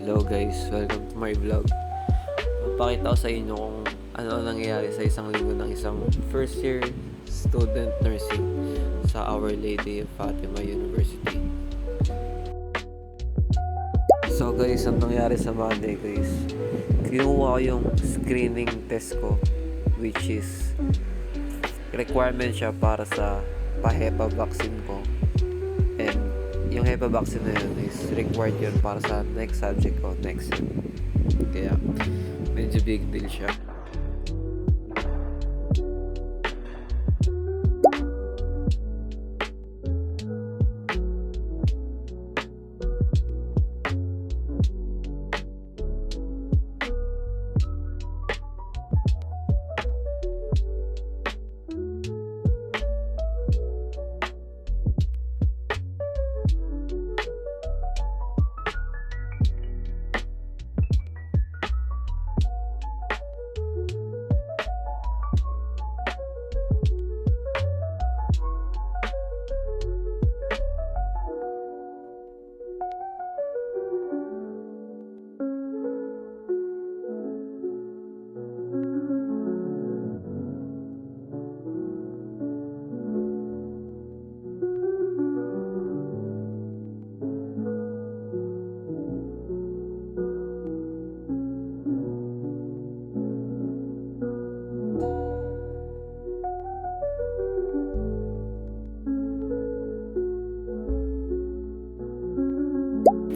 Hello guys, welcome to my vlog. Papakita ko sa inyo kung ano ang nangyayari sa isang linggo ng isang first year student nursing sa Our Lady of Fatima University. So guys, ang nangyari sa Monday guys, kinuha ko yung screening test ko, which is requirement siya para sa pa-HEPA vaccine ko. And yung HEPA vaccine na yun is required yun para sa next subject ko, next year. Kaya medyo big deal siya.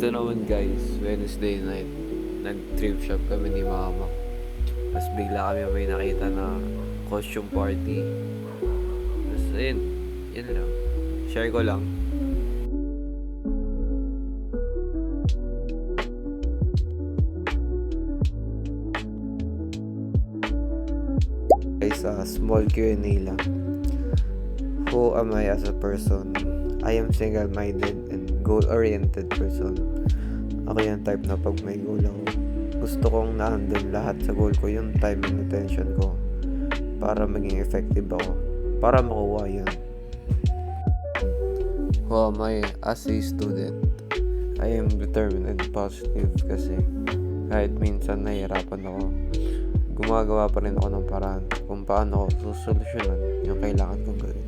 Ito naman guys, Wednesday night, nag-trip shop kami ni mama. Tapos bigla kami may nakita na costume party. Tapos yun lang. Share ko lang. Guys, small Q&A lang. Who am I as a person? I am single-minded and goal-oriented person. Ako yung type na pag may goal ako, gusto kong naandun lahat sa goal ko, yung time and attention ko para maging effective ako, para makuha yun. Who am I as a student? I am determined and positive kasi kahit minsan nahihirapan ako, gumagawa pa rin ako ng paraan kung paano ako susolusyonan yung kailangan kong gawin.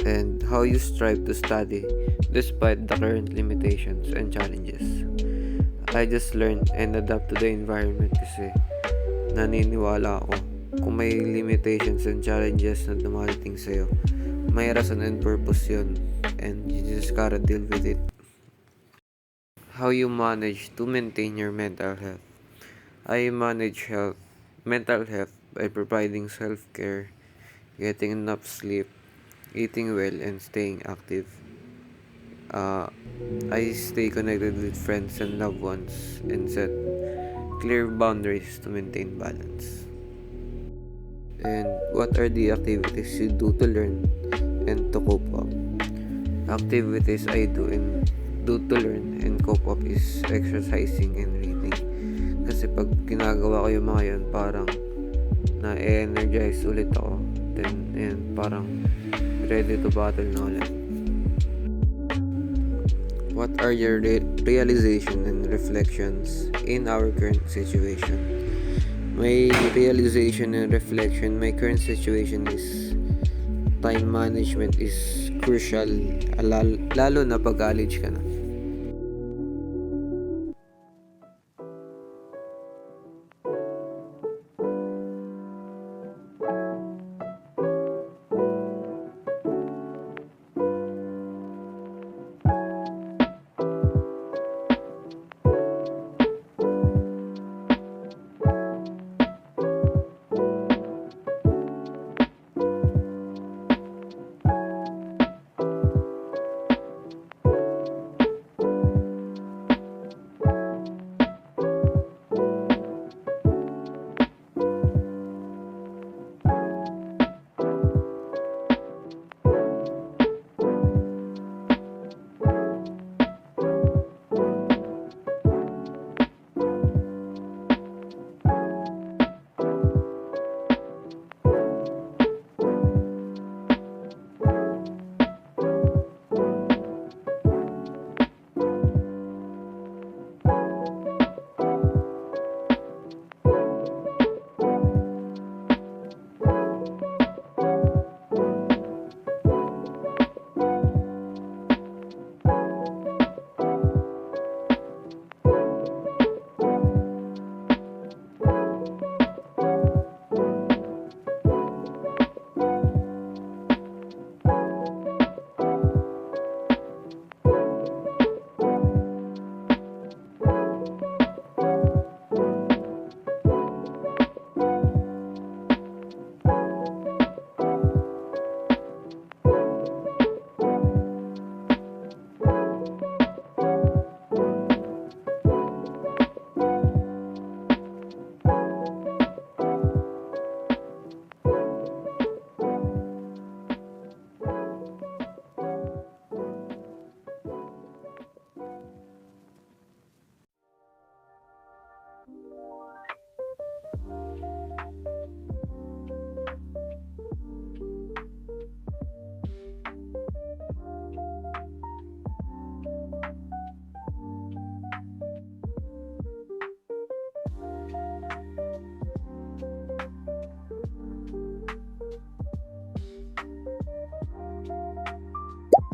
And how you strive to study despite the current limitations and challenges. I just learn and adapt to the environment kasi naniniwala ako kung may limitations and challenges na dumarating sa'yo, may rason and purpose yun, and you just gotta deal with it. How you manage to maintain your mental health. I manage mental health by providing self-care, getting enough sleep, eating well, and staying active. I stay connected with friends and loved ones and set clear boundaries to maintain balance. And what are the activities you do to learn and to cope up? Activities I do to learn and cope up is exercising and reading. Kasi pag ginagawa ko yung mga yun, parang na-energize ulit ako. Then, parang ready to battle na ulit. What are your realization and reflections in our current situation? My realization and reflection, my current situation is time management is crucial, lalo na pag college ka na.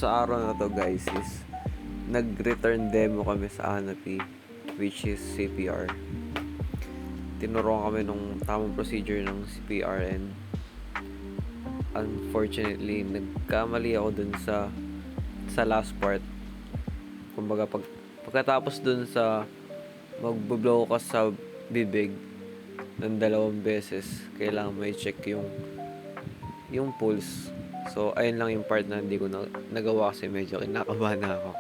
Sa araw na to guys is nag-return demo kami sa Hanapi, which is CPR. Tinuruan kami nung tamang procedure ng CPR, and unfortunately nagkamali ako dun sa last part. Kumbaga pagkatapos dun sa magbo-blow ka sa bibig ng 2 beses, kailangan may check yung pulse. So ayun lang yung part na hindi ko nagawa kasi medyo kinakabahan na ako.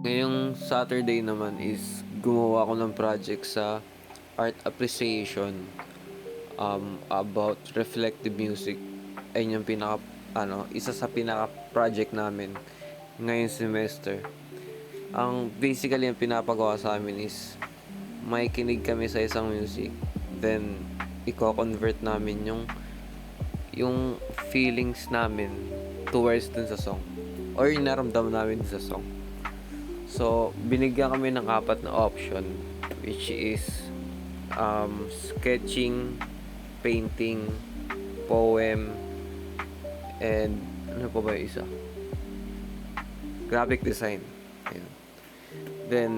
Ngayong Saturday naman is gumawa ako ng project sa art appreciation about reflective music. Ayun yung isa sa pinaka project namin ngayong semester. Ang basically yung pinapagawa sa amin is may kinig kami sa isang music, then i-convert namin yung feelings namin towards dun sa song, or yung naramdaman namin dun sa song. So, binigyan kami ng 4 na option, which is sketching, painting, poem, and ano pa ba yung isa? Graphic design. Ayun. Then,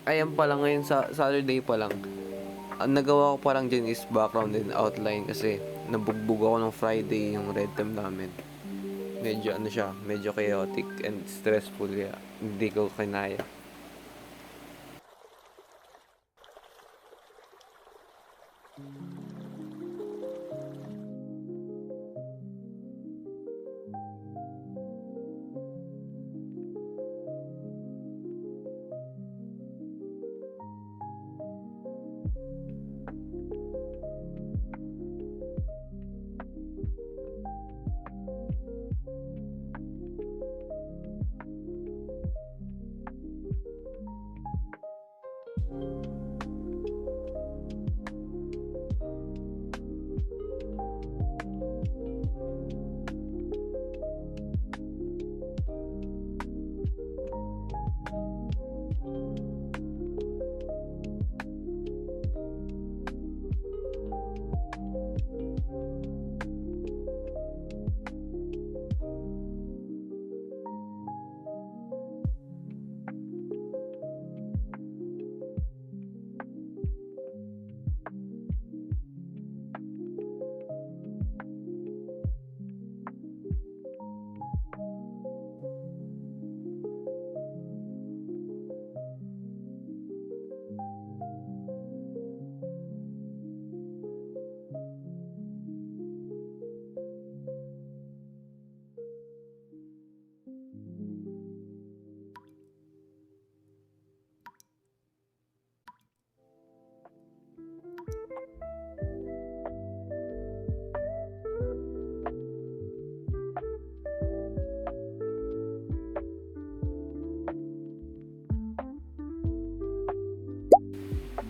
ayan pa lang ngayon sa Saturday pa lang. Ang nagawa ko pa lang dyan is background and outline kasi nabugbog ako ng Friday yung red time namin. Medyo chaotic and stressful, kaya hindi ko kinaya.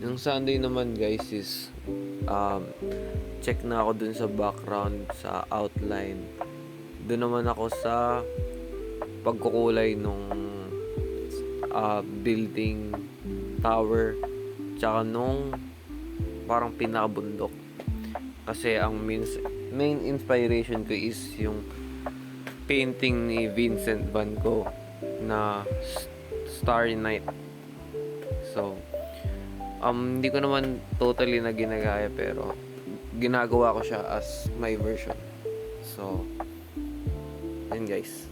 Yung Sunday naman guys is check na ako dun sa background, sa outline. Doon naman ako sa pagkukulay nung building, tower, tsaka nung parang pinakabundok. Kasi ang main inspiration ko is yung painting ni Vincent van Gogh na Starry Night. So, hindi ko naman totally na ginagaya, pero ginagawa ko siya as my version. So, yun guys.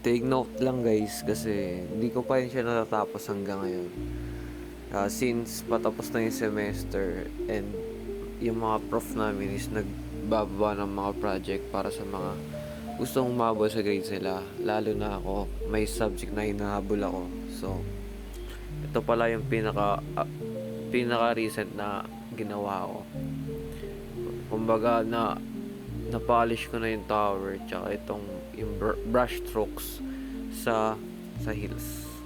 Take note lang guys kasi hindi ko pa rin siya natatapos hanggang ngayon. Since patapos na yung semester and yung mga prof namin is nagbababa ng mga project para sa mga gustong umabot sa grades nila. Lalo na ako, may subject na hinahabol ako. So, ito pala yung pinaka recent na ginawa ko. Kumbaga na-polish ko na yung tower tsaka itong yung brush strokes sa hills.